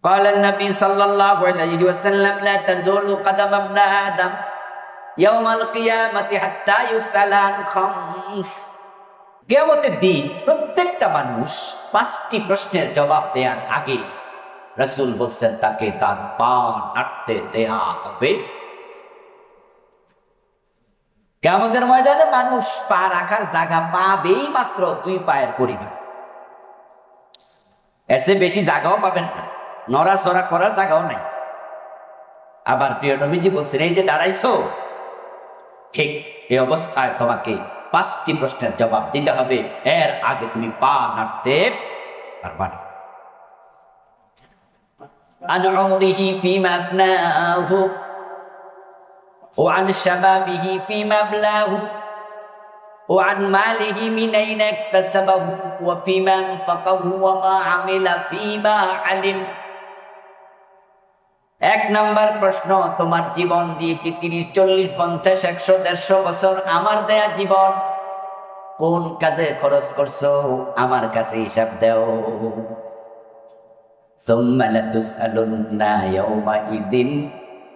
قال النبي صلى الله عليه وسلم لا تزول قدم ابن آدم يوم القيامة حتى يسأل عن خمس। কিয়ামতের দিন প্রত্যেকটা মানুষ 5টি প্রশ্নের জবাব দেওয়ার আগে রাসূল বলছেন তাকে তার পা নাড়তে দেয়া হবে। কিয়ামতের ময়দানে মানুষ পা রাখার জায়গা পাবেই মাত্র 2 পায়ের পরিমাণ, এর চেয়ে বেশি জায়গাও পাবেন না, নড়াচড়া করার জায়গাও নাই। আবার প্রিয় নবীজি বলছেন এই যে দাঁড়াইছো, ঠিক এই অবস্থায় তোমাকে 5টি প্রশ্নের জবাব দিতে হবে, এর আগে তুমি পা নাড়তে পারবা না। عن عمره فيما أفناه وعن شبابه فيما أبلاه وعن ماله من أين اكتسبه وفيما أنفقه وما عمل فيما علم। 1 নাম্বার প্রশ্ন, তোমার জীবন দিয়েছি 30, 40, 50, 100, 150 বছর, আমার দেয়া জীবন কোন কাজে খরচ করছো আমার কাছে হিসাব দাও। ثم لتسألن يومئذ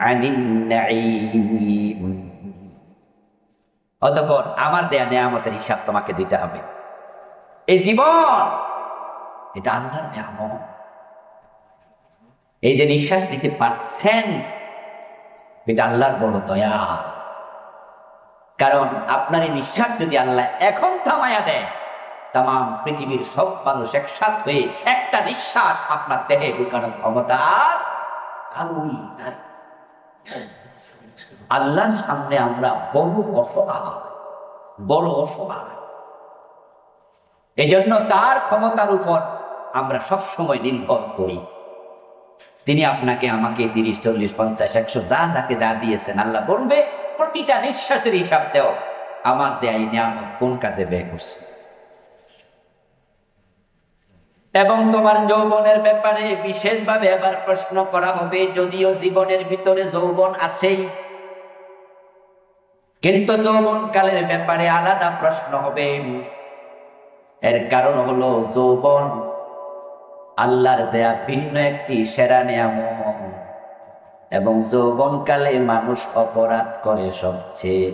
عن النعيم। অতঃপর আমার দেয়া নিয়ামতের হিসাব তোমাকে দিতে হবে। এই জীবন এটা আল্লাহর নিয়ামত। এই যে নিঃশ্বাস নিতে পারছেন এটা আল্লাহর বড় দয়া, কারণ আপনার এই নিঃশ্বাস যদি আল্লাহ এখন থামায়া দেয়, তাম পৃথিবীর সব মানুষ একসাথ হয়ে একটা নিঃশ্বাস আপনার দেহে ঢুকানোর ক্ষমতা আর কারোই নাই। আল্লাহর সামনে আমরা বড় অসহায়, বড় অসহায়। এজন্য তার ক্ষমতার উপর আমরা সব সময় নির্ভর করি। তিনি আপনাকে আমাকে 30, 40, 50, 100 যাকে যা দিয়েছেন, আল্লাহ বলবে প্রতিটা নিঃশ্বাসের হিসাব দেও, আমার দেয়া এই নিয়ামত কোন কাজে ব্যয় করছে। এবং তোমার যৌবনের ব্যাপারে বিশেষভাবে আবার প্রশ্ন করা হবে, যদিও জীবনের ভিতরে যৌবন আছেই, কিন্তু যৌবন কালের ব্যাপারে আলাদা প্রশ্ন হবে। এর কারণ হলো যৌবন আল্লাহর দেয়া ভিন্ন একটি সেরা নিয়ামত, এবং যৌবন কালে মানুষ অপরাধ করে সবচেয়ে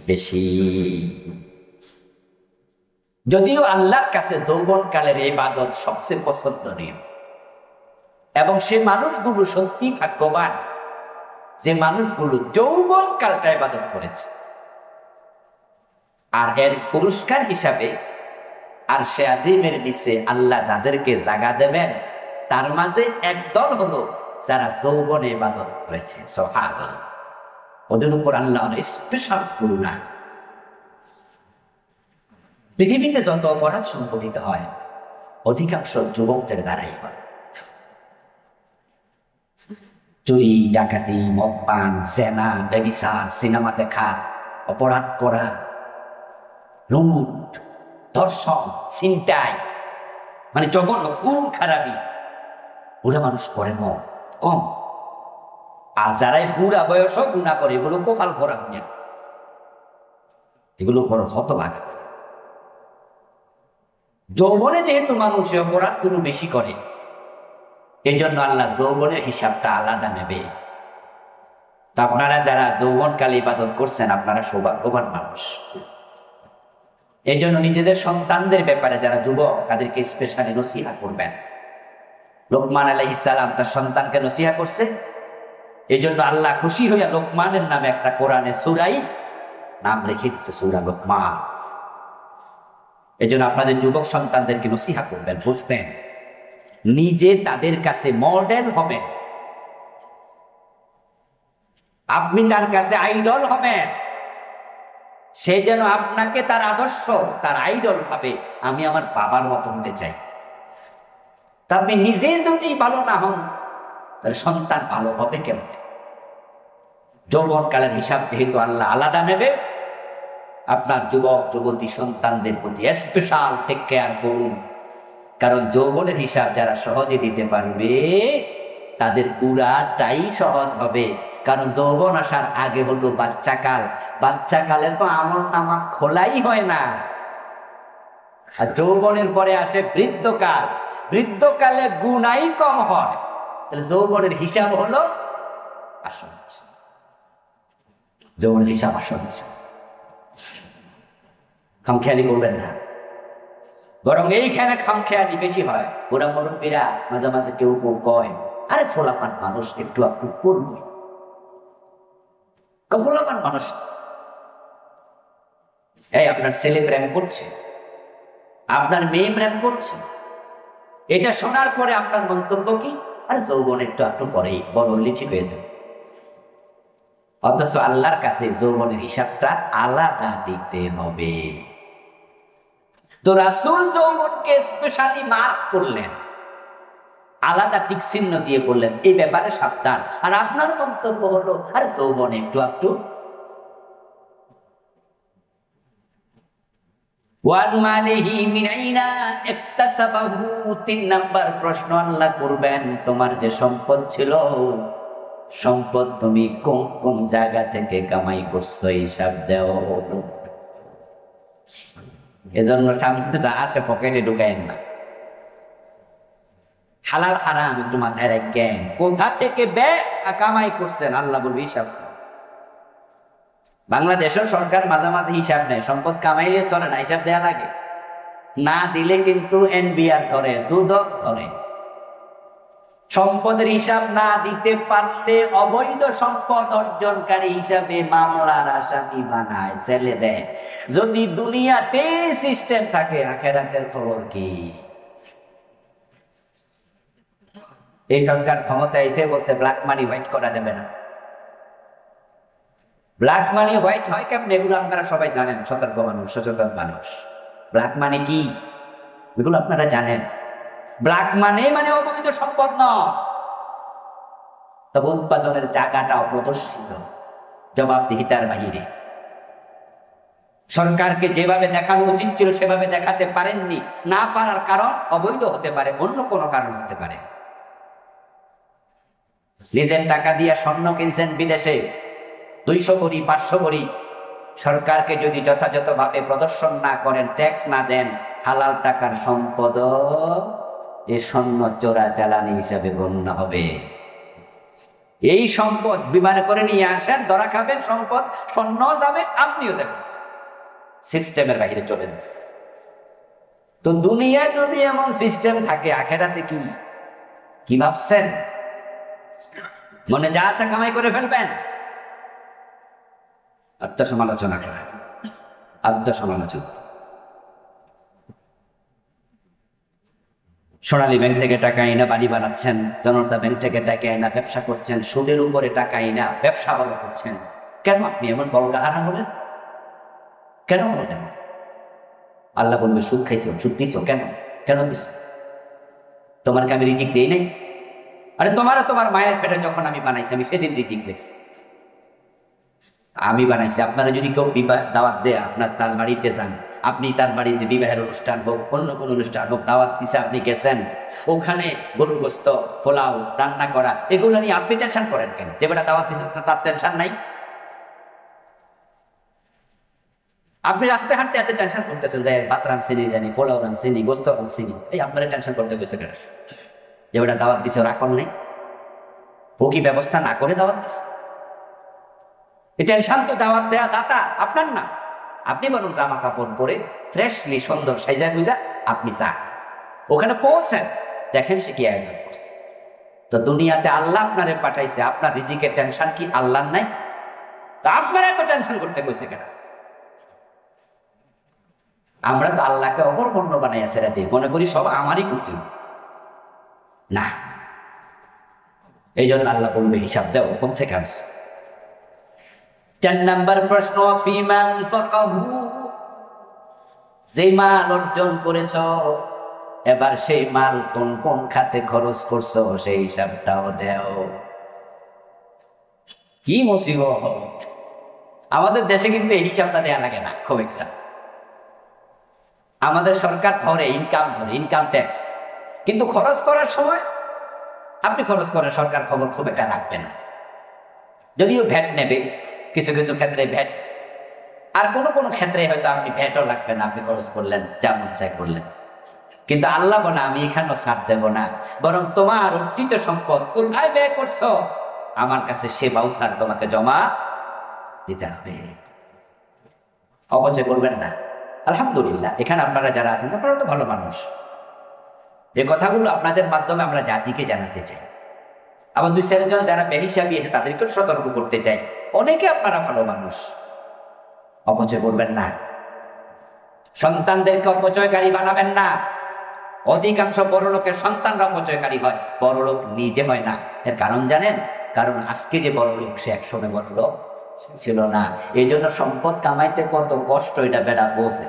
বেশি। যদিও আল্লাহর কাছে যৌবন কালের ইবাদত সবচেয়ে পছন্দনীয়, এবং সে মানুষগুলো সত্যি ভাগ্যবান যে মানুষগুলো যৌবন কালটা ইবাদত করেছে। আর এর পুরস্কার হিসাবে আরশে আযীমের নিচে আল্লাহ যাদেরকে জায়গা দেবেন তার মাঝে একদল হলো যারা যৌবনে ইবাদত করেছে। সুবহানাল্লাহ, ওদের উপর আল্লাহর স্পেশাল করুণা। পৃথিবীতে যত অপরাধ সংঘটিত হয় অধিকাংশ যুবকদের দ্বারাই হয়। চুরি, ডাকাতি, মদপান, জেনা, ব্যভিচার, সিনেমা দেখা, অপরাধ করা, লুট, ধর্ষণ, ছিনতাই, মানে জঘন্য খুব খারাপই বুড়া মানুষ করে কম। আর যারাই বুড়া বয়স গুনাহ করে এগুলো কপাল ভরা গুনাহ, এগুলো বড় হতভাগা। যৌবনে যেহেতু মানুষ অপরাধ গুলো বেশি করে, এই জন্য আল্লাহ যৌবনের হিসাবটা আলাদা নেবে। তা আপনারা যারা যৌবনকালে ইবাদত করছেন আপনারা সৌভাগ্যবান মানুষ। এই জন্য নিজেদের সন্তানদের ব্যাপারে যারা যুবক তাদেরকে স্পেশালি নসিহা করবেন। লোকমান আলাইহিস সালাম তার সন্তানকে নসিহা করছে, এই জন্য আল্লাহ খুশি হইয়া লোকমানের নামে একটা কোরআনে সূরাই নাম রেখে দিচ্ছে, সূরা লোকমান। এই জন্য আপনাদের যুবক সন্তানদেরকে নসিহা করবেন, বুঝবেন, নিজে তাদের কাছে মডেল হবেন, আপনি তার কাছে আইডল হবেন। সে যেন আপনাকে তার আদর্শ, তার আইডল ভাবে, আমি আমার বাবার মতো হতে চাই। তা আপনি নিজে যদি ভালো না হন তাহলে সন্তান ভালো হবে কেমন? যৌবনকালের হিসাব যেহেতু আল্লাহ আলাদা নেবে, আপনার যুবক যুবতী সন্তানদের প্রতি স্পেশাল টেক কেয়ার করুন। কারণ যৌবনের হিসাব যারা সহজে দিতে পারবে তাদের পুরাটাই সহজ হবে। কারণ যৌবন আসার আগে হলো বাচ্চাকাল, বাচ্চাকালে তো আমল নামা খোলাই হয় না। আর যৌবনের পরে আসে বৃদ্ধকাল, বৃদ্ধকালে গুনাই কম হয়। তাহলে যৌবনের হিসাব হলো আসল হিসাব। যৌবনের হিসাব আসল হিসাব। খামখেয়ালি করবেন না, বরং এইখানে খামখেয়ালি বেশি হয়। বুড়া মুরব্বীরা মাঝে মাঝে কেউ কেউ কয়, আরে ফোলাপান মানুষ একটু একটু করবে। ফোলাপান মানুষ, এই আপনার ছেলে প্রেম করছে, আপনার মেয়ে প্রেম করছে, এটা শোনার পরে আপনার মন্তব্য কি? আর যৌবন একটু একটু পরেই বড় হলে ঠিক হয়ে যাবে। অথচ আল্লাহর কাছে যৌবনের হিসাবটা আলাদা দিতে হবে। তো রাসূল যৌবনকে স্পেশালি মার্ক করলেন, আলাদা টিক চিহ্ন দিয়ে বললেন এই ব্যাপারে সাবধান। আর আপনার মন্তব্য হলো আর যৌবন একটু একটু। তিন নাম্বার প্রশ্ন আল্লাহ করবেন, তোমার যে সম্পদ ছিল, সম্পদ তুমি কোন কোন জায়গা থেকে কামাই করছো হিসাব দাও। এজন্য হাতে পকেটে ঢুকায়েন না, হালাল হারাম একটু মাথায় রাখেন। কোথা থেকে কামাই করছেন আল্লাহ বলবে হিসাব দাও। বাংলাদেশের সরকার মাঝে মাঝে হিসাব নেয়, সম্পদ কামাইলে চলে না, হিসাব দেওয়া লাগে। না দিলে কিন্তু এনবিআর ধরে, দুদক ধরে। সম্পদের হিসাব না দিতে পারলে অবৈধ সম্পদ অর্জনকারী হিসাবে মামলার আসামি বানায়, ছেলে দেয়। যদি দুনিয়াতে সিস্টেম থাকে, আখিরাতের খবর কি? এই সরকার ক্ষমতায় এসে বলতে ব্ল্যাক মানি হোয়াইট করা যাবে না। ব্ল্যাক মানি হোয়াইট হয় কেমন? এগুলো আপনারা সবাই জানেন, সতর্ক মানুষ, সচেতন মানুষ। ব্ল্যাক মানি কি এগুলো আপনারা জানেন। ব্ল্যাক মানি মানে অবৈধ সম্পদ নয়, তবে উৎপাদনের জায়গাটা অপ্রদর্শিত, জবাবদিহিতার বাহিরে। সরকারকে যেভাবে দেখানো উচিত ছিল সেভাবে দেখাতে পারেননি। না পারার কারণ অবৈধ হতে পারে, অন্য কোনো কারণ হতে পারে। নিজের টাকা দিয়ে স্বর্ণ কিনছেন বিদেশে 200 ভরি 500 ভরি, সরকারকে যদি যথাযথভাবে প্রদর্শন না করেন, ট্যাক্স না দেন, হালাল টাকার সম্পদ এ স্বর্ণ চোরা চালানি হিসাবে গণ্য হবে। এই সম্পদ বিমানে করে নিয়ে আসেন, ধরা খাবেন, সম্পদ স্বর্ণ যাবে, আপনিও যাবেন, সিস্টেমের বাইরে চলে যাবে। তো দুনিয়ায় যদি এমন সিস্টেম থাকে, আখেরাতে কি ভাবছেন? মনে যা আছে কামাই করে ফেলবেন। আত্মসমালোচনা করেন, আত্মসমালোচনা। সোনালী ব্যাংক থেকে টাকা আইনা বাড়ি বানাচ্ছেন, জনতা ব্যাংক থেকে টাকা আইনা ব্যবসা করছেন, সুদের উপরে টাকা আইনা ব্যবসা ভালো করছেন। কেন আপনি এমন বড় গাহারা হলেন? কেন হলেন এমন? আল্লাহ বলবে সুদ খাইছো, সুদ দিছো, কেন কেন দিছো? তোমার আমি রিজিক দিই নাই? আরে তোমার মায়ের পেটে যখন আমি বানাইছি, আমি সেদিন রিজিক লিখছি, আমি বানাইছি। আপনারা যদি কেউ বিবাহ দাওয়াত দেয়, আপনার তার বাড়িতে যান, আপনি তার বাড়িতে বিবাহের অনুষ্ঠান হোক, অন্য কোনো অনুষ্ঠান হোক, দাওয়াত দিছে, আপনি গেছেন, ওখানে গরুর গোস্ত, পোলাও রান্না করা, এগুলো নিয়ে আপনি টেনশন করেন কেন? যে বেটা দাওয়াত দিচ্ছে তার টেনশন নাই? আপনি রাস্তায় হাঁটতে এত টেনশন করতেছেন যে ভাত রাঁধছিনি, জানি পোলাও রাঁধছিনি, গোস্ত রাঁধছিনি, এই আপনারা টেনশন করতে গেছে কেন? যে বেটা দাওয়াত দিছে ওর আকল নেই, ও কি ব্যবস্থা না করে দাওয়াত দিচ্ছে? এই টেনশন তো দাওয়াত দেয়া দাতা আপনার না। আপনি বরং জামা কাপড় পরে ফ্রেশলি সুন্দর সাইজা গুজা আপনি যান, ওখানে পৌঁছেন, দেখেন সে কি আয়োজন করছে। তো দুনিয়াতে আল্লাহ আপনারে পাঠাইছে, আপনার রিজিকের টেনশন কি আল্লাহর নাই? তো আপনারা এত টেনশন করতে গেছে কেন? আমরা তো আল্লাহকে অপরপণ্য বানাইয়া ছেড়ে দিই, মনে করি সব আমারই করতে না। এই জন্য আল্লাহ বলবে হিসাব দেও কোন থেকে আসছে। 4 নাম্বার প্রশ্ন, যে মাল অর্জন করেছ, এবার সেই মাল কোন কোন খাতে খরচ করছো সেই হিসাবটাও দেও। কি মুসিবত! আমাদের দেশে কিন্তু এই হিসাবটা দেয়া লাগে না খুব একটা। আমাদের সরকার ধরে ইনকাম ট্যাক্স, কিন্তু খরচ করার সময় আপনি খরচ করেন, সরকার খবর খুব একটা রাখবে না। যদিও ভ্যাট নেবে কিছু কিছু ক্ষেত্রে, ভ্যাট, আর কোনো কোনো ক্ষেত্রে হয়তো আপনি ভ্যাটও লাগবে না, আপনি খরচ করলেন, যেমন চাই করলেন। কিন্তু আল্লাহ বলে আমি এখানেও ছাড় দেব না, বরং তোমার অর্জিত সম্পদ কোথায় ব্যয় করছো আমার কাছে সে বাউসার তোমাকে জমা দিতে হবে, অপচয় করবেন না। আলহামদুলিল্লাহ, এখানে আপনারা যারা আছেন আপনারা তো ভালো মানুষ। এই কথাগুলো আপনাদের মাধ্যমে আমরা জাতিকে জানাতে চাই। আবার 2-4 জন যারা বেহিসাবি এসে তাদেরকেও সতর্ক করতে চাই, অনেকে আপনারা ভালো মানুষ, অপচয় করবেন না। সন্তানদেরকে অপচয়কারী বানাবেন না। অধিকাংশ বড় লোকের সন্তানরা অপচয়কারী হয়, বড় লোক নিজে হয় না। এর কারণ জানেন? কারণ আজকে যে বড় লোক সে একসময় বড় লোক ছিল না। এই জন্য সম্পদ কামাইতে কত কষ্ট এটা বেড়া বোঝে।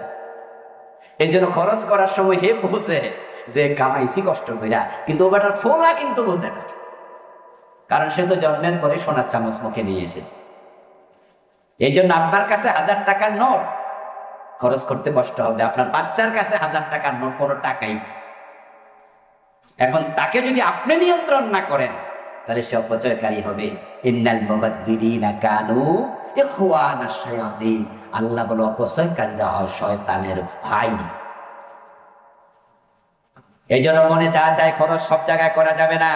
এই জন্য খরচ করার সময় হে বোঝে যে কামাইছি কষ্ট কইরা, কিন্তু ও বেটার ফোলা কিন্তু বোঝে না। কারণ সে তো জন্মের পরে সোনার চামচ মুখে নিয়ে এসেছে। এই জন্য আপনার কাছে 1000 টাকার নোট খরচ করতে কষ্ট হবে, আপনার বাচ্চার কাছে 1000 টাকার নোট কোনো টাকাই। এখন তাকে যদি আপনি নিয়ন্ত্রণ না করেন তাহলে সে অপচয়কারী হবে। ইন্নাল মুবাযযিরিনা কানু ইখওয়ানাশ শায়াতিন, আল্লাহ বলে অপচয়কারীরা হয় শয়তানের ভাই। এই জন্য মনে যা চায় খরচ সব জায়গায় করা যাবে না।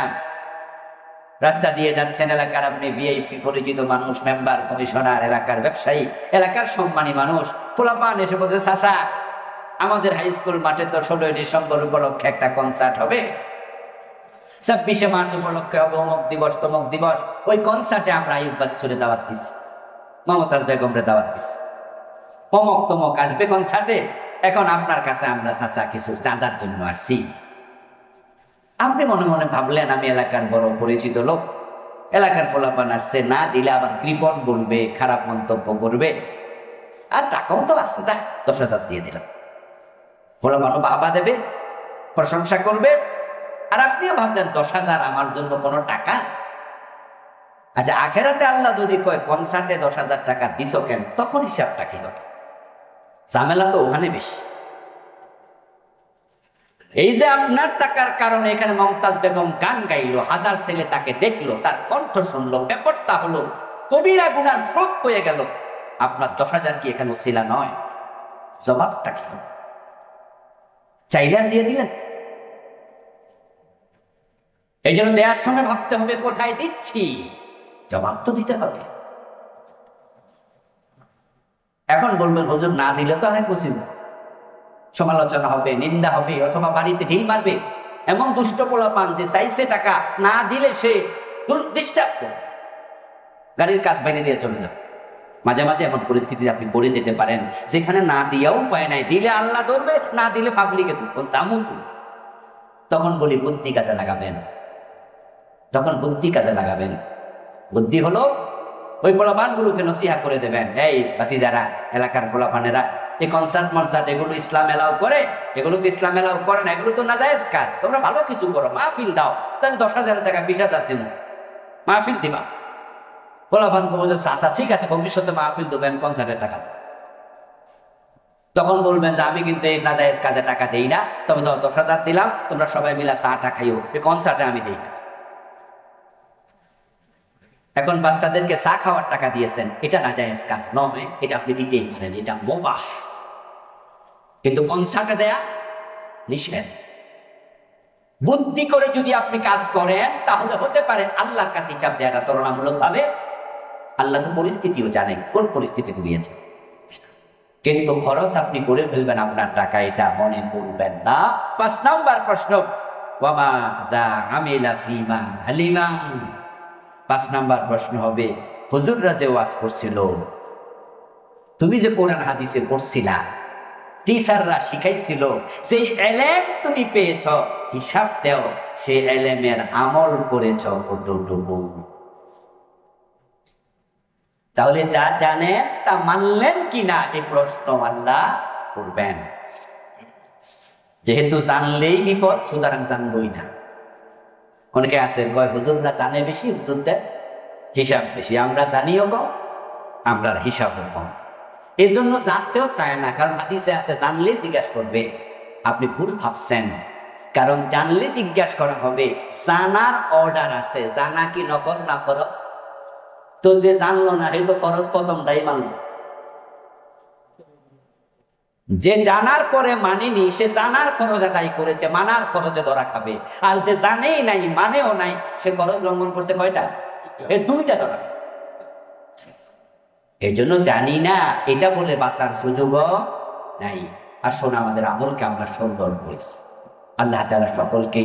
রাস্তা দিয়ে যাচ্ছেন, এলাকার আপনি ভিআইপি পরিচিত মানুষ, মেম্বার, কমিশনার, এলাকার ব্যবসায়ী, এলাকার সম্মানী মানুষ, পোলাপান এসে বলছে চাচা আমাদের হাই স্কুল মাঠে তো 16 ডিসেম্বর উপলক্ষে একটা কনসার্ট হবে, 26শে মার্চ উপলক্ষে হবে অমুক দিবস তমুক দিবস, ওই কনসার্টে আমরা আইয়ুব বাচ্চুরে দাওয়াত দিচ্ছি, মমতাজ বেগমরে দাওয়াত দিচ্ছি, অমুক তমুক আসবে কনসার্টে। এখন আপনার কাছে আমরা চাচা কিছু চাঁদার জন্য আসছি। আপনি মনে মনে ভাবলেন আমি এলাকার বড় পরিচিত লোক, এলাকার পোলাপান আসছে, না দিলে আবার কৃপণ বলবে, খারাপ মন্তব্য করবে, আর টাকাও তো আছে, যা 10,000 দিয়ে দিলাম। পোলাপানও বাবা দেবে, প্রশংসা করবে, আর আপনিও ভাবলেন 10,000 আমার জন্য কোনো টাকা। আচ্ছা, আখেরাতে আল্লাহ যদি কয় কনসার্টে 10,000 টাকা দিছ কেন, তখন হিসাবটা কি হবে? ঝামেলা তো ওখানে বেশি। এই যে আপনার টাকার কারণে এখানে মমতাজ বেগম গান গাইলো, 1000 ছেলে তাকে দেখলো, তার কণ্ঠ শুনলো, ব্যাপারটা হলো কবিরা গুনার স্রোত বয়ে গেল, আপনার 10,000 কি এখানে ওসিলা নয়? জবাবটা কি হবে? চাইলেন দিয়ে দিলেন? এই জন্য দেওয়ার সময় ভাবতে হবে কোথায় দিচ্ছি, জবাব তো দিতে হবে। এখন বলবেন হুজুর না দিলে তো আরেক মুসিবত, সমালোচনা হবে, নিন্দা হবে, অথবা বাড়িতে ঢিল মারবে। এমন দুষ্ট পোলাপান যে চাইছে টাকা, না দিলে সে ডিস্টার্ব করবে, গাড়ির কাজ বাইরে দিয়ে চলে যাবে। মাঝে মাঝে এমন পরিস্থিতি আপনি পড়ে যেতে পারেন যেখানে না দিয়াও উপায় নাই, দিলে আল্লাহ ধরবে, না দিলে পাবলিকে ধরবে। তখন বলি বুদ্ধি কাজে লাগাবেন, তখন বুদ্ধি কাজে লাগাবেন। বুদ্ধি হলো ওই পোলাপানগুলোকে নসিহা করে দেবেন, এই ভাতিজারা, এলাকার পোলাপানেরা, এই কনসার্ট মনসার্ট এগুলো ইসলাম এলাও করে? এগুলো তো ইসলাম এলাও করে না, এগুলো তো নাজায়েজ কাজ। তোমরা ভালো কিছু করো, মাহফিল দাও, তাহলে 10,000 টাকা 20,000 দেব, মাহফিল দিবা। পোলাপান বলছে আচ্ছা ঠিক আছে, ভবিষ্যতে মাহফিল দেবেন, কনসার্টের টাকা দেব। তখন বলবেন যে আমি কিন্তু এই নাজায়েজ কাজে টাকা দেই না, তবে 10,000 দিলাম, তোমরা সবাই মিলে চাটা খাইও, এই কনসার্টে আমি দেই না। এখন বাচ্চাদেরকে চা খাওয়ার টাকা দিয়েছেন, এটা নাজায়েজ কাজ নয়, এটা আপনি দিতেই পারেন, এটা মুবাহ। কিন্তু কনসার্টে দেয়া নিষেধ। বুদ্ধি করে যদি আপনি কাজ করেন তাহলে হতে পারে আল্লাহর কাছে হিসাব দেওয়াটা তুলনামূলক ভাবে, আল্লাহ তো পরিস্থিতিও জানেন কোন পরিস্থিতিতে দিয়েছে। কিন্তু খরচ আপনি করে ফেলবেন আপনার টাকা, এটা মনে করবেন না। 5 নাম্বার প্রশ্ন, ওয়ামা দা আমিলা ফিমা আলিমা। 5 নাম্বার প্রশ্ন হবে, হুজুররা যে ওয়াজ করছিল, তুমি যে কোরআন হাদিসে পড়ছিলা, টিচাররা শিখাইছিল, সেই এলেম তুমি পেয়েছ, হিসাব দেও সেই এলেমের আমল করেছ কতটুকু। তাহলে যা জানেন তা মানলেন কিনা এই প্রশ্ন আল্লাহ করবেন। যেহেতু জানলেই বিপদ, সুতরাং জানবই না। অনেকে আছে কয় হুজুররা জানে বেশি, হুজুরদের হিসাব বেশি, আমরা জানিও কম, আমরা হিসাবও কম। এই জন্য জানতেও চায় না, কারণ হাদিসে আছে জানলে জিজ্ঞাসা করবে। আপনি ভুল ভাবছেন, কারণ জানলে জিজ্ঞাসা করা হবে, জানার অর্ডার আছে। জানা কি নফল না ফরজ? তো যে জানলো না, এই তো ফরজ প্রথমটাই মানলো। যে জানার পরে মানেনি সে জানার ফরজ আদায় করেছে, মানার ফরজে ধরা খাবে। আর যে জানেই নাই মানেও নাই সে ফরজ লঙ্ঘন করছে কয়টা? এই দুইটা ধরা খাবে। এই জন্য জানি না এটা বলে বাঁচার সুযোগও নাই। আসুন আমাদের আমলকে আমরা সুন্দর করি। আল্লাহ তাআলা সকলকে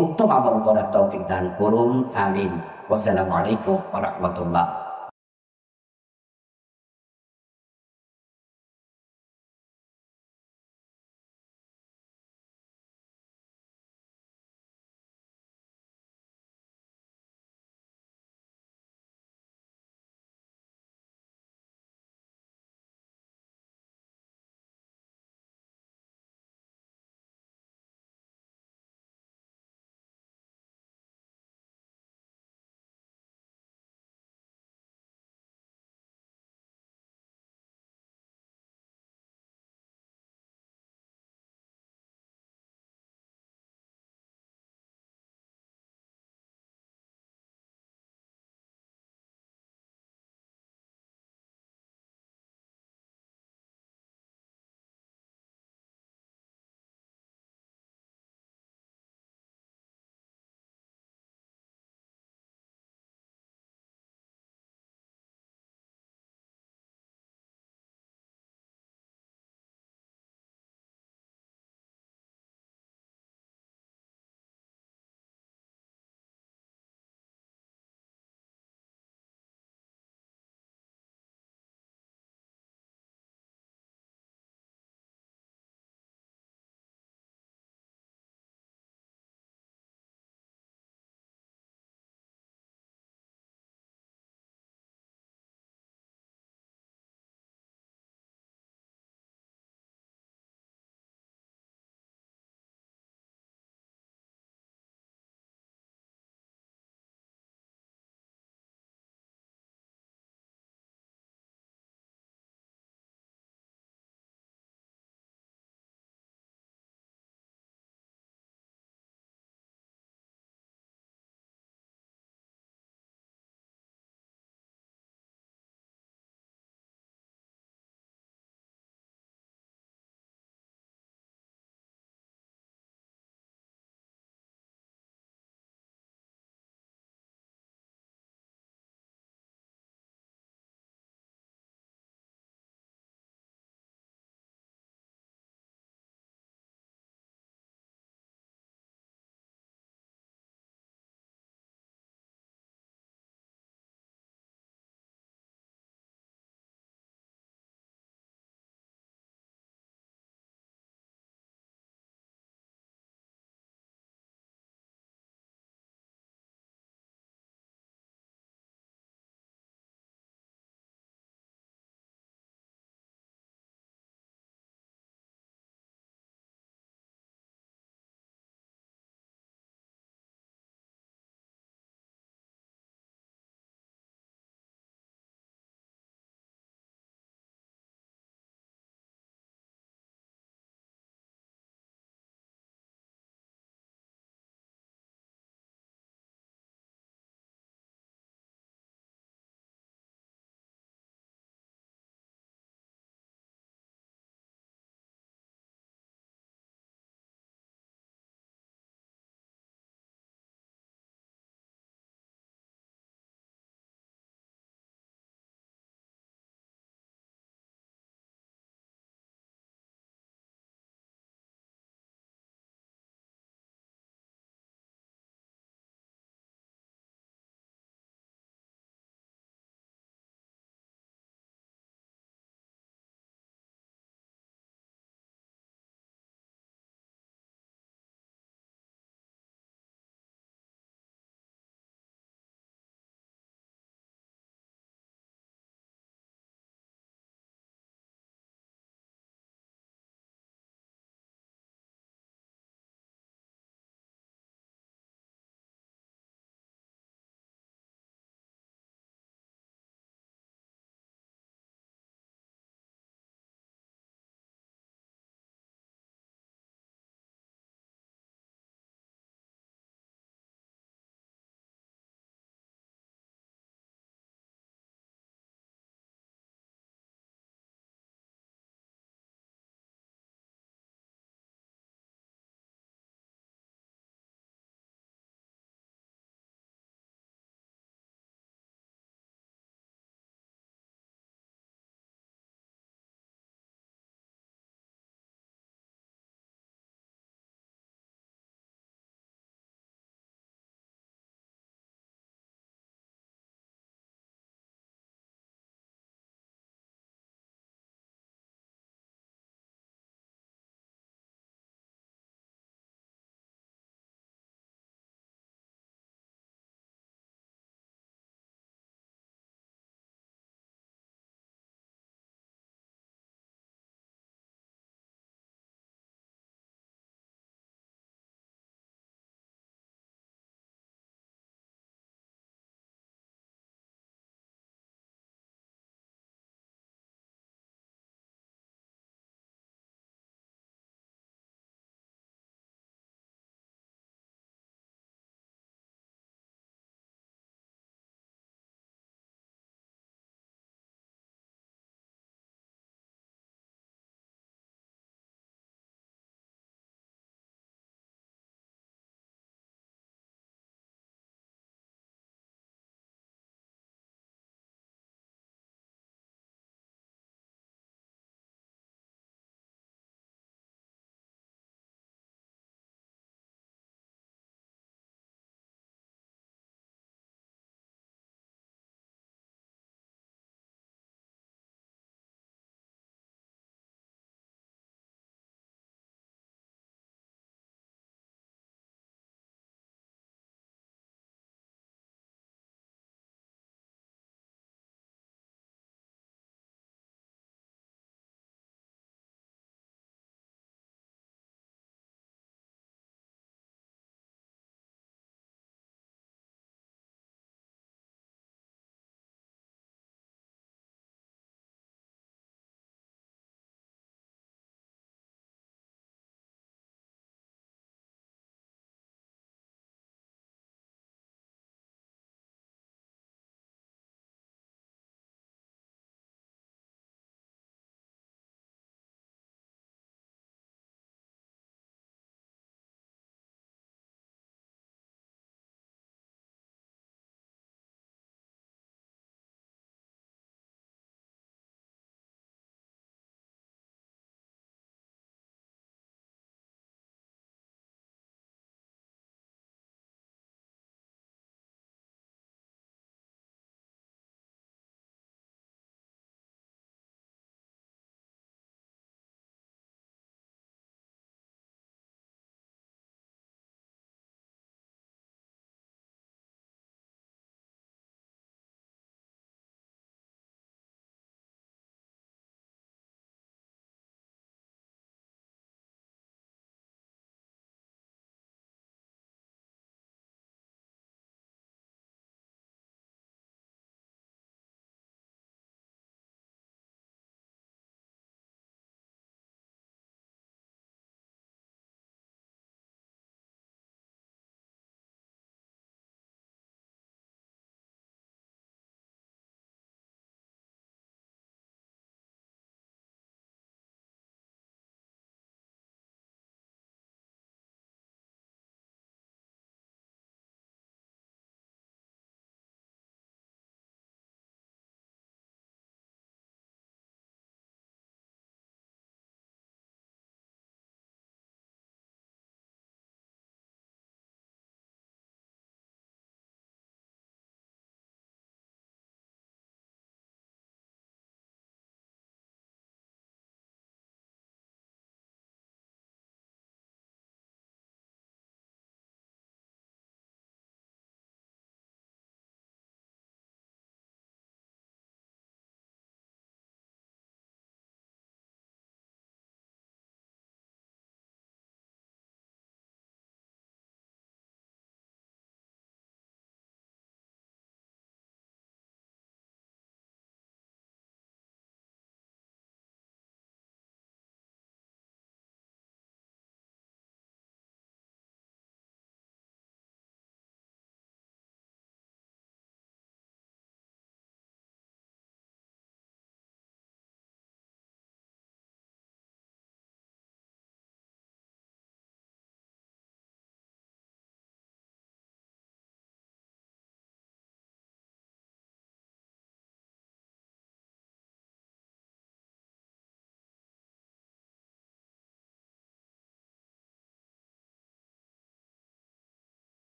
উত্তম আমল করার তৌফিক দান করুন, আমিন। আসসালামু আলাইকুম ওয়া রাহমাতুল্লাহ।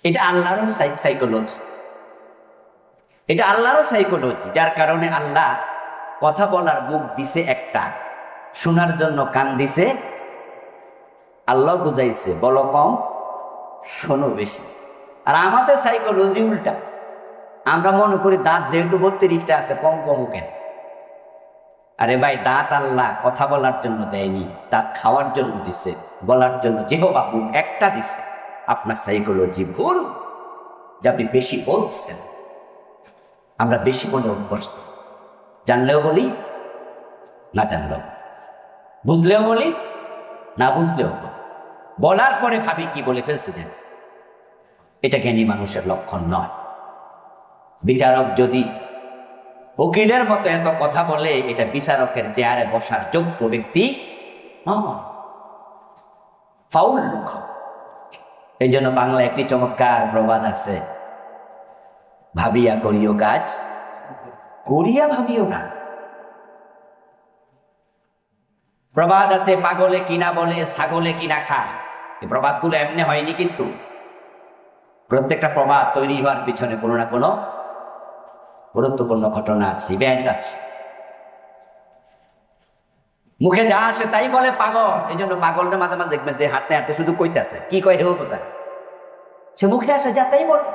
এটা আল্লাহরও সাইকোলজি, এটা আল্লাহরও সাইকোলজি, যার কারণে আল্লাহ কথা বলার মুখ দিছে একটা, শোনার জন্য কান দিছে। আল্লাহ বুঝাইছে বলো কম শোনো বেশি। আর আমাদের সাইকোলজি উল্টা, আমরা মনে করি দাঁত যেহেতু 32টা আছে কম কম কেন। আরে ভাই, দাঁত আল্লাহ কথা বলার জন্য দেয়নি, দাঁত খাওয়ার জন্য দিছে, বলার জন্য জিহ্বা মুখ একটা দিছে। আপনার সাইকোলজি ভুল, যে আপনি বেশি বলছেন। আমরা বেশি বলে অভ্যস্ত, জানলেও বলি না জানলেও, বুঝলেও বলি না বুঝলেও বলি, বলার পরে ভাবি কি বলে ফেলছি যেন। এটা জ্ঞানী মানুষের লক্ষণ নয়। বিচারক যদি উকিলের মতো এত কথা বলে, এটা বিচারকের চেয়ারে বসার যোগ্য ব্যক্তি নয়, ফাউল লোক। এই জন্য বাংলা একটি চমৎকার প্রবাদ আছে, ভাবিয়া করিও কাজ, করিয়া ভাবিও না। প্রবাদ আছে, পাগলে কিনা বলে ছাগলে কিনা খায়। এই প্রবাদগুলো এমনি হয়নি, কিন্তু প্রত্যেকটা প্রবাদ তৈরি হওয়ার পিছনে কোনো না কোনো গুরুত্বপূর্ণ ঘটনা আছে, ইভেন্ট আছে। মুখে যা আসে তাই বলে পাগল। এই জন্য পাগলটা মাঝে মাঝে দেখবেন যে হাঁটতে হাঁটতে শুধু কইতেছে, কি কয় হেও বোঝায়, সে মুখে আসে যা তাই বলে।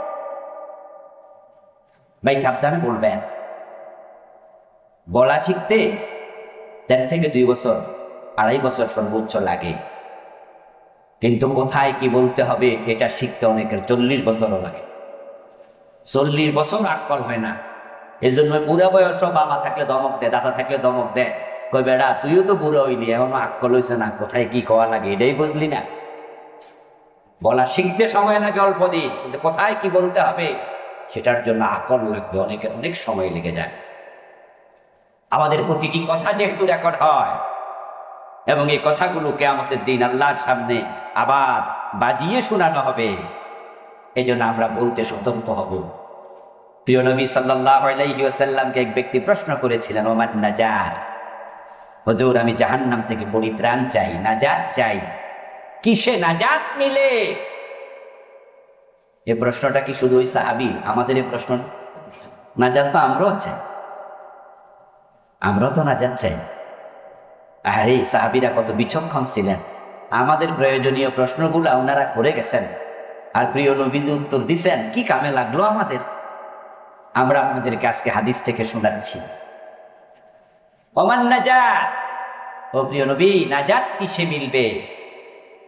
ভাই সাবধানে বলবেন। বলা শিখতে 1.5 থেকে 2 বছর, 2.5 বছর সর্বোচ্চ লাগে, কিন্তু কোথায় কি বলতে হবে এটা শিখতে অনেকের 40 বছরও লাগে। 40 বছর আক্কল হয় না। এই জন্য বুড়া বয়স বাবা থাকলে দমক দেয়, দাদা থাকলে দমক দেয়, কই বেড়া তুইও তো বুড়ো হইলি, এখনো আক্কল হইছে না, কোথায় কি কওয়া লাগে এটাই বুঝলি না। বলা শিখতে সময় লাগে অল্প দিন, কিন্তু কোথায় কি বলতে হবে সেটার জন্য আকল লাগবে, অনেকের অনেক সময় লেগে যায়। আমাদের প্রতিটি কথা যেহেতু রেকর্ড হয়, এবং এই কথাগুলো কিয়ামতের দিন আল্লাহর সামনে আবার বাজিয়ে শোনানো হবে, এই জন্য আমরা বলতে সতর্ক হব। প্রিয় নবী সাল্লাল্লাহু আলাইহি ওয়াসাল্লামকে এক ব্যক্তি প্রশ্ন করেছিলেন, ওমান নাজাত, হুজুর আমি জাহান্নাম থেকে পরিত্রাণ চাই, নাজাত চাই, কিসে নাজাত মিলে? এই প্রশ্নটা কি শুধু ওই সাহাবী? আমাদের এই প্রশ্ন নাজাত তো আমরাও চাই, আমরাও তো নাজাত চাই। আরে সাহাবীরা কত বিচক্ষণ ছিলেন, আমাদের প্রয়োজনীয় প্রশ্নগুলো ওনারা করে গেছেন, আর প্রিয় নবীজি উত্তর দিছেন। কি কামে লাগলো আমাদের? আমরা আপনাদেরকে আজকে হাদিস থেকে শোনাচ্ছি। ওমান নাজাত, ও প্রিয় নবী নাজাত কিসে মিলবে?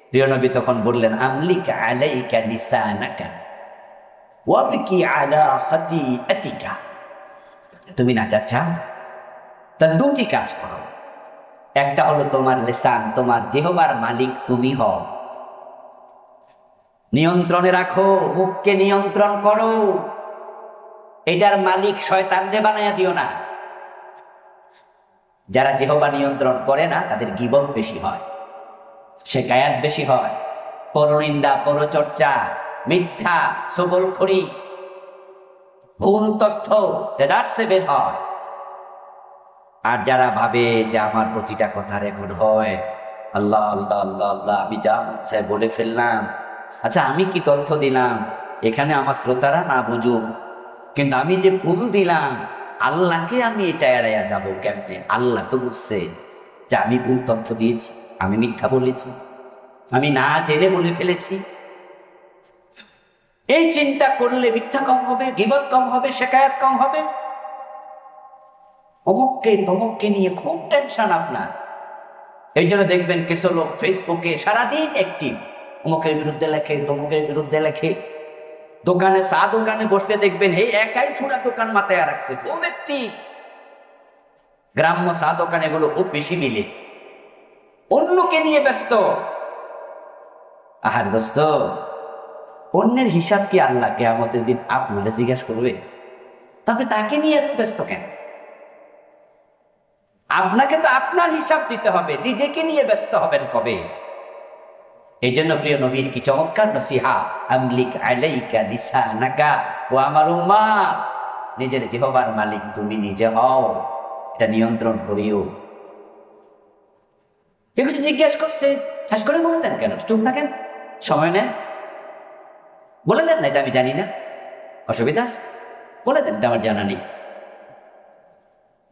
প্রিয় নবী তখন বললেন, আমলিকা আলাইকা লিসানাকা ওয়াবকি আলা খাতিআতিকা। তুমি নাজাত চাও, তার দুটি কাজ করো। একটা হলো তোমার লিসান, তোমার জিহ্বার মালিক তুমি হও, নিয়ন্ত্রণে রাখো, মুখকে নিয়ন্ত্রণ করো। এটার মালিক শয়তানরে বানাইয়া দিও না। যারা জিহ্বা নিয়ন্ত্রণ করে না তাদের গীবত বেশি হয়, শিকায়াত বেশি হয়, পরনিন্দা, পরচর্চা, মিথ্যা, সবলখড়ি, ভুল তথ্য দেদারসে বের হয়। আর যারা ভাবে যে আমার প্রতিটা কথা রেকর্ড হয়, আল্লাহ আল্লাহ আল্লাহ আল্লাহ, আমি যা হচ্ছে বলে ফেললাম, আচ্ছা আমি কি তথ্য দিলাম এখানে আমার শ্রোতারা না বুঝুক, কিন্তু আমি যে ভুল দিলাম আল্লাহকে আমি এটা এড়াইয়া যাব কেমনে? আল্লাহ তো বুঝছে যে আমি ভুল তথ্য দিয়েছি, আমি মিথ্যা বলেছি, আমি না জেনে বলে ফেলেছি। এই চিন্তা করলে মিথ্যা কম হবে, গীবত কম হবে, শিকায়াত কম হবে। অমুককে তমুককে নিয়ে খুব টেনশন আপনার। এই জন্য দেখবেন কিছু লোক ফেসবুকে সারাদিন অ্যাক্টিভ, অমুকের বিরুদ্ধে লেখে, তমুকের বিরুদ্ধে লেখে। দোকানে চা দোকানে বসলে দেখবেন এই একাই পুরা দোকান মাথায় রাখছে, খুব অ্যাক্টিভ। গ্রাম্য চা দোকান এগুলো খুব বেশি মিলে, অন্যকে নিয়ে ব্যস্ত। আহার দোস্ত, অন্যের হিসাব কি আল্লাহ কিয়ামতের দিন আপনারা জিজ্ঞাসা করবে? তবে তাকে নিয়ে এত ব্যস্ত কেন? আপনাকে তো আপনার হিসাব দিতে হবে, নিজেকে নিয়ে ব্যস্ত হবেন কবে? এই জন্য প্রিয় নবীর কি চমৎকার নসিহা, আমলিক আলাইকা লিসানাকা, ও আমার উম্মাহ, নিজের জিহ্বার মালিক তুমি নিজে হও, এটা নিয়ন্ত্রণ করিও। কেউ কিছু জিজ্ঞেস করছে, ঠাস করে বলে দেন কেন? চুপ থাকেন, সময় নেন। বলে দেন না এটা আমি জানি না, অসুবিধা আছে? বলে দেন এটা আমার জানা নেই।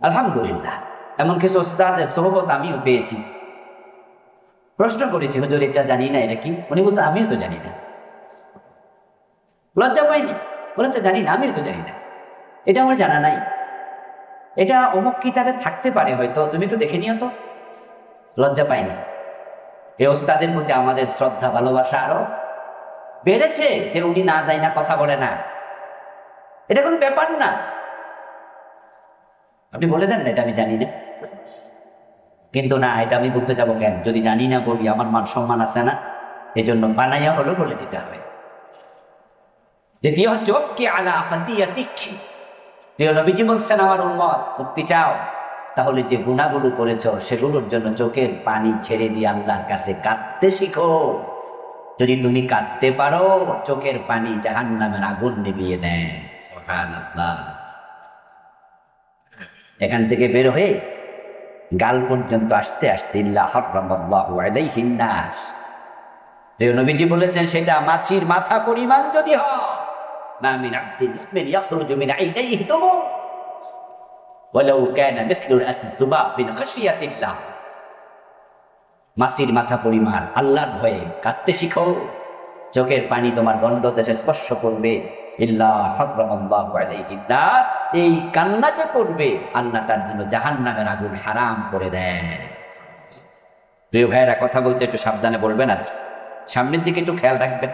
আলহামদুলিল্লাহ, এমন কিছু ওস্তাদের সোহবত আমিও পেয়েছি। প্রশ্ন করেছি, হুজুর এটা জানি না, এটা কি? উনি বলছে আমিও তো জানি না। লজ্জা পাইনি, বলেছে জানি না, আমিও তো জানি না, এটা আমার জানা নাই, এটা অমুক কিতাবে থাকতে পারে হয়তো, তুমি একটু দেখে নিও তো। লজ্জা পাইনি। এই ওস্তাদের প্রতি আমাদের শ্রদ্ধা ভালোবাসা আরো বেড়েছে যে উনি না যায় না, কথা বলে না, এটা কোনো ব্যাপার না। আপনি বলে দেন না এটা আমি জানি না। কিন্তু না, এটা আমি বলতে যাবো কেন? যদি জানি না বলি আমার মান সম্মান আছে না, এই জন্য বানাইয়া হলো বলে দিতে হবে। দ্বিতীয় চোখকে আলা হাতিয়াতিক, প্রিয় নবীজি বলছেন আমার উম্মত মুক্তি চাও, তাহলে যে গুনাহগুলো করেছো সেগুলোর জন্য চোখের পানি ছেড়ে দিয়ে আল্লাহর কাছে কাঁদতে শিখো। যদি তুমি কাঁদতে পারো, চোখের পানি জাহান্নামের আগুন নিভিয়ে দেয়। সুবহানাল্লাহ। এখান থেকে বের হয়ে গাল পর্যন্ত আসতে আসতে ইল্লা হারামাল্লাহু আলাইহিন নাস, প্রিয় নবীজি বলেছেন সেটা মাছির মাথা পরিমাণ যদি হয়, মা মিন আবদিন মুমিন ইয়াখরুজু মিন আইনাইহি দুমু ওয়ালাউ কানা মিসলু আস-সুবাব মিন খাশিয়াতিল্লাহ। মাছির মাথা পরিমাণ আল্লাহর ভয়ে কাঁদতে শিখো, চোখের পানি তোমার গণ্ডদেশে স্পর্শ করবে। ইল্লা হারামাল্লাহু আলাইহিন নার, এই কান্না যে করবে আল্লাহ তার জন্য জাহান্নামের আগুন হারাম করে দেয়। প্রিয় ভাইয়েরা, কথা বলতে একটু সাবধানে বলবেন, আর সামনের দিকে একটু খেয়াল রাখবেন।